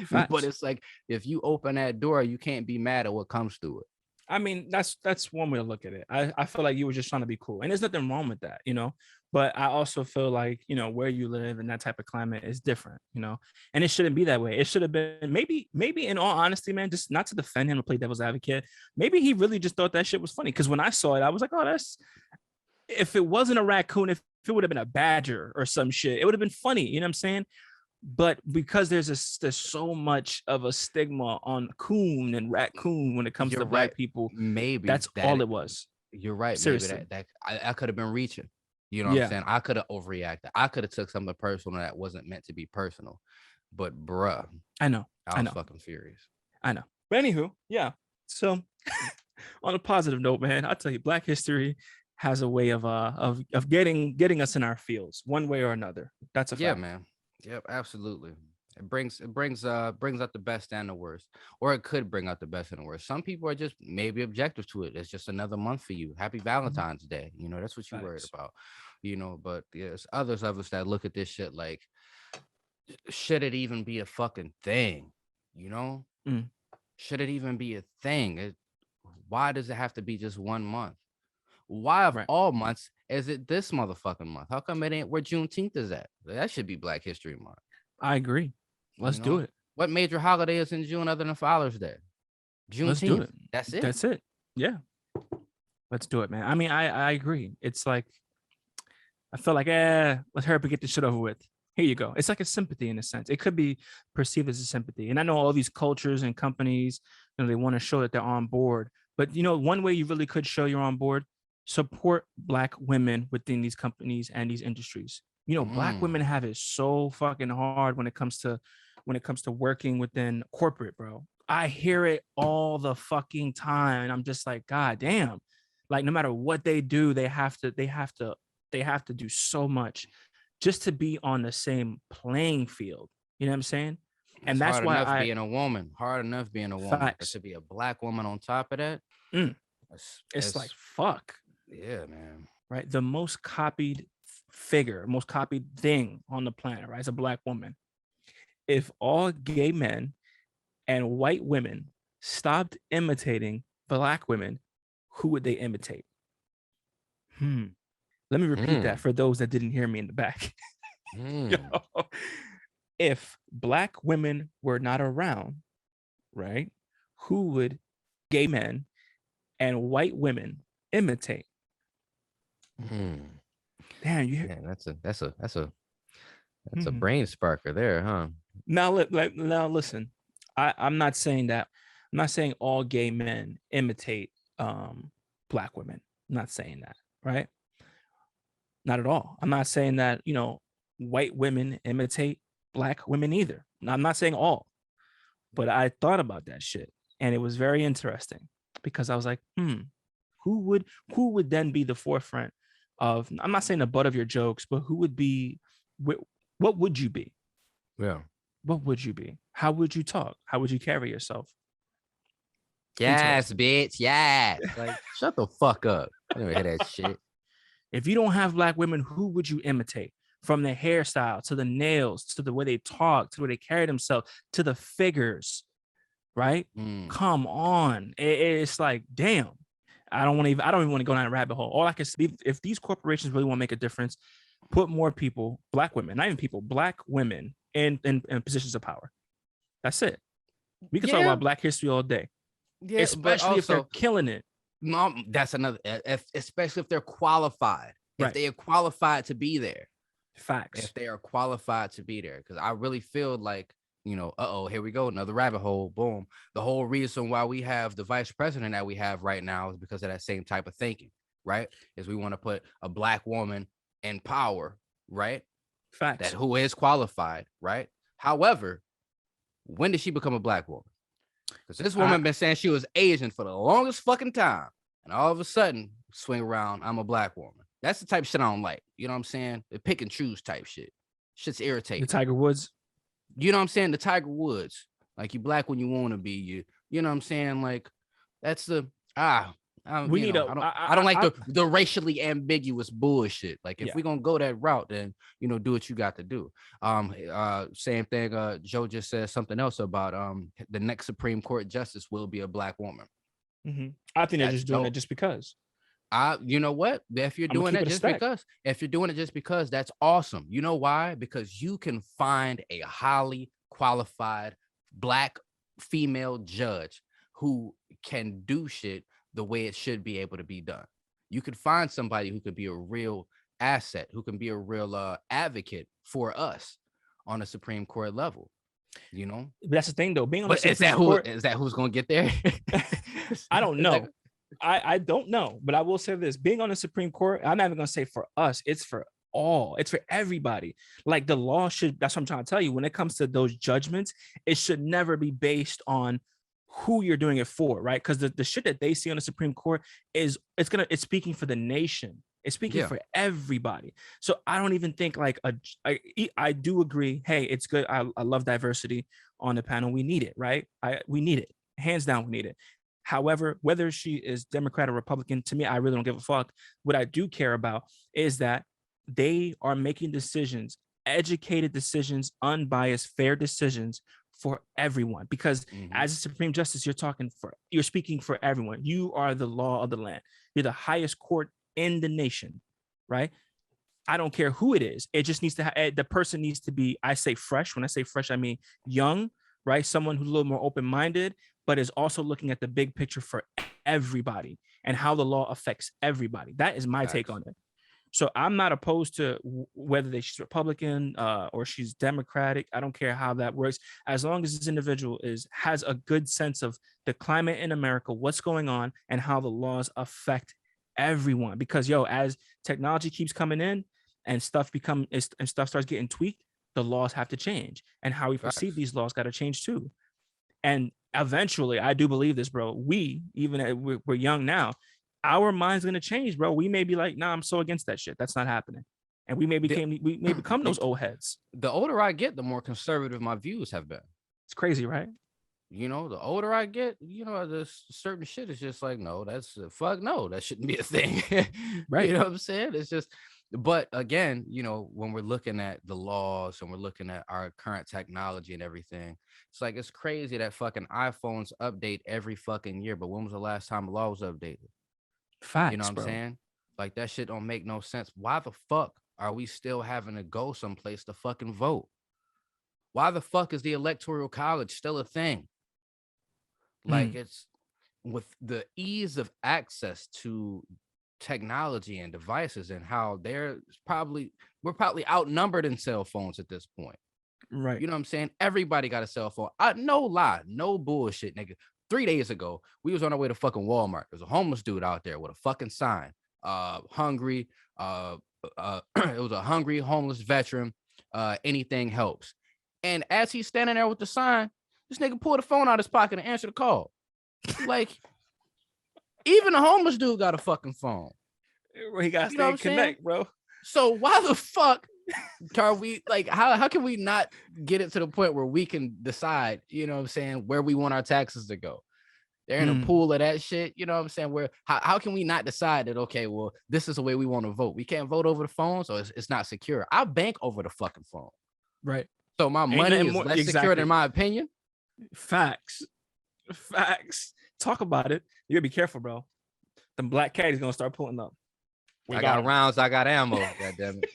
Facts. it's like if you open that door, you can't be mad at what comes through it. I mean, that's one way to look at it. I feel like you were just trying to be cool, and there's nothing wrong with that, you know. But I also feel like, where you live and that type of climate is different, and it shouldn't be that way. It should have been maybe in all honesty, man, just not to defend him or play devil's advocate. Maybe he really just thought that shit was funny. Because when I saw it, I was like, oh, that's if it wasn't a raccoon, if it would have been a badger or some shit, it would have been funny. You know what I'm saying? But because there's so much of a stigma on coon and raccoon when it comes You're to right. black people, Maybe that's that all it was. You're right. Maybe Seriously. I could have been reaching. You know what I'm Yeah, saying? I could have overreacted. I could have took something personal that wasn't meant to be personal. But bruh, I know. I I was know. fucking furious. I know. But anywho, yeah. So on a positive note, man, I'll tell you, Black history has a way of getting us in our fields one way or another. That's a Yeah, fact. man. Yep, absolutely. It brings out the best and the worst. Or it could bring out the best and the worst. Some people are just maybe objective to it. It's just another month for you. Happy Mhm. Valentine's Day. That's what you worried Facts. about. But there's others of us that look at this shit like, should it even be a fucking thing? You know? Mm, Should it even be a thing? Why does it have to be just 1 month? Why of right. all months is it this motherfucking month? How come it ain't where Juneteenth is at? That should be Black History Month. I agree. You Let's do know it. what major holiday is in June other than Father's Day? Let's do Juneteenth. it. That's it. That's it. Yeah. Let's do it, man. I mean, I agree. It's like I feel like, let's hurry up and get this shit over with. Here you go. It's like a sympathy in a sense. It could be perceived as a sympathy. And I know all these cultures and companies, they want to show that they're on board. But one way you really could show you're on board, support Black women within these companies and these industries. Black women Mm. have it so fucking hard when it comes to working within corporate, bro. I hear it all the fucking time. And I'm just like, God damn. Like no matter what they do, they have to do so much just to be on the same playing field. You know what I'm saying? It's And that's hard why enough I being a woman. Hard enough being a woman. But facts. to be a Black woman on top of that, Mm, it's, it's like it's fuck, yeah, man. right? The most copied figure, most copied thing on the planet, right? It's a Black woman. If all gay men and white women stopped imitating Black women, who would they imitate? Hmm. Let me repeat that Mm. for those that didn't hear me in the back. Yo, Mm. if Black women were not around, right, who would gay men and white women imitate? Mm. Damn, you hear? Man, that's a Hmm. brain sparker there, huh? Now listen. I'm not saying that. I'm not saying all gay men imitate Black women. I'm not saying that, right? Not at all. I'm not saying that white women imitate Black women either. I'm not saying all. But I thought about that shit, and it was very interesting because I was like, who would then be the forefront of? I'm not saying the butt of your jokes, but who would be? What would you be? Yeah. What would you be? How would you talk? How would you carry yourself? Yes, Interesting. bitch. Yes. Like, shut the fuck up. I didn't hear that shit. If you don't have Black women, who would you imitate? From the hairstyle to the nails to the way they talk to the way they carry themselves to the figures, right? Mm. Come on. It's like, damn. I don't even want to go down a rabbit hole. All I can see, if these corporations really want to make a difference, put more people, Black women, not even people, Black women in positions of power. That's it. We can talk Yeah, about Black history all day, yeah, but especially if they're also, killing it. mom, that's another. Especially if they're qualified, if Right. they are qualified to be there, Facts. if they are qualified to be there, because I really feel like, here we go, another rabbit hole. Boom. The whole reason why we have the vice president that we have right now is because of that same type of thinking, right? Is we want to put a Black woman in power, right? That Facts. who is qualified, right? However, when did she become a Black woman? Because this I woman been saying she was Asian for the longest fucking time, and all of a sudden swing around, I'm a Black woman. That's the type of shit I don't like. You know what I'm saying? The pick and choose type shit. Shit's the irritating. Tiger Woods. You know what I'm saying? The Tiger Woods. Like, you Black when you want to be. You know what I'm saying? Like, that's the We need a. I don't like the racially ambiguous bullshit. Like, if Yeah. we're gonna go that route, then do what you got to do. Same thing. Joe just said something else about the next Supreme Court justice will be a Black woman. Mm-hmm. I think they're That's just doing it dope. just because. You know what? If you're I'm gonna doing keep that it a just stack. because, that's awesome. You know why? Because you can find a highly qualified Black female judge who can do shit the way it should be able to be done. You could find somebody who could be a real asset, who can be a real advocate for us on a Supreme Court level. But that's the thing, though. Being on the But is Supreme Court, that who's gonna get there? I don't know. I don't know, but I will say this: being on the Supreme Court, I'm not even gonna say for us. It's for all. It's for everybody. Like, the law should. That's what I'm trying to tell you. When it comes to those judgments, it should never be based on who you're doing it for, right? Because the shit that they see on the Supreme Court it's speaking for the nation. It's speaking for everybody. So I don't even think like I do agree. Hey, it's good. I love diversity on the panel. We need it, right? We need it. Hands down, we need it. However, whether she is Democrat or Republican, to me, I really don't give a fuck. What I do care about is that they are making decisions, educated decisions, unbiased, fair decisions for everyone. Because as a Supreme Justice, you're speaking for everyone. You are the law of the land. You're the highest court in the nation, right? I don't care who it is. It just needs to the person needs to be, I say fresh. When I say fresh, I mean young, right? Someone who's a little more open-minded, but is also looking at the big picture for everybody and how the law affects everybody. That is my take on it. So I'm not opposed to whether she's Republican or she's Democratic. I don't care how that works. As long as this individual has a good sense of the climate in America, what's going on, and how the laws affect everyone. Because as technology keeps coming in and stuff starts getting tweaked, the laws have to change, and how we perceive these laws got to change too. And eventually, I do believe this, bro. We're young now. Our mind's gonna change, bro. We may be like, nah, I'm so against that shit. That's not happening. And we may become those old heads. The older I get, the more conservative my views have been. It's crazy, right? The older I get, there's certain shit is just like, no, that's fuck no, that shouldn't be a thing. Right. You know what I'm saying? It's just, but again, when we're looking at the laws and we're looking at our current technology and everything, it's like, it's crazy that fucking iPhones update every fucking year. But when was the last time the law was updated? Facts, You know what I'm saying? Like, that shit don't make no sense. Why the fuck are we still having to go someplace to fucking vote? Why the fuck is the Electoral College still a thing? Like, it's with the ease of access to technology and devices and how we're probably outnumbered in cell phones at this point. Right. You know what I'm saying? Everybody got a cell phone. No lie, no bullshit, nigga. 3 days ago, we was on our way to fucking Walmart. There's a homeless dude out there with a fucking sign. Hungry. It was a hungry homeless veteran. Anything helps. And as he's standing there with the sign, this nigga pulled the phone out of his pocket and answered the call. Like, even a homeless dude got a fucking phone. He got to stay connect, bro. So why the fuck are we, like, how can we not get it to the point where we can decide, where we want our taxes to go? They're in a pool of that shit, you know what I'm saying? Where how can we not decide that, okay, well, this is the way we want to vote? We can't vote over the phone, so it's not secure. I bank over the fucking phone. Right. So my money is less secure in my opinion. Facts. Talk about it. You gotta be careful, bro. The black cat is gonna start pulling up. I got rounds, I got ammo. God damn it.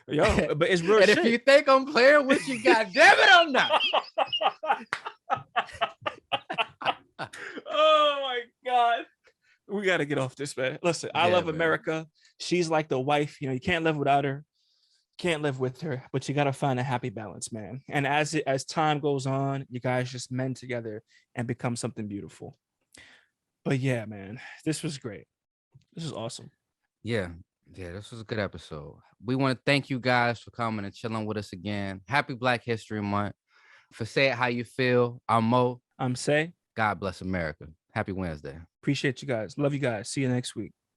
Yo, but it's real And shit. if you think I'm playing with you, goddamn it, I'm not. Oh my God. We got to get off this, man. Listen, I love America. She's like the wife. You can't live without her. Can't live with her, but you got to find a happy balance, man. And as time goes on, you guys just mend together and become something beautiful. But yeah, man, this was great. This is awesome. Yeah, this was a good episode. We want to thank you guys for coming and chilling with us again. Happy Black History Month. For Say It How You Feel, I'm Mo. I'm Say. God bless America. Happy Wednesday. Appreciate you guys. Love you guys. See you next week.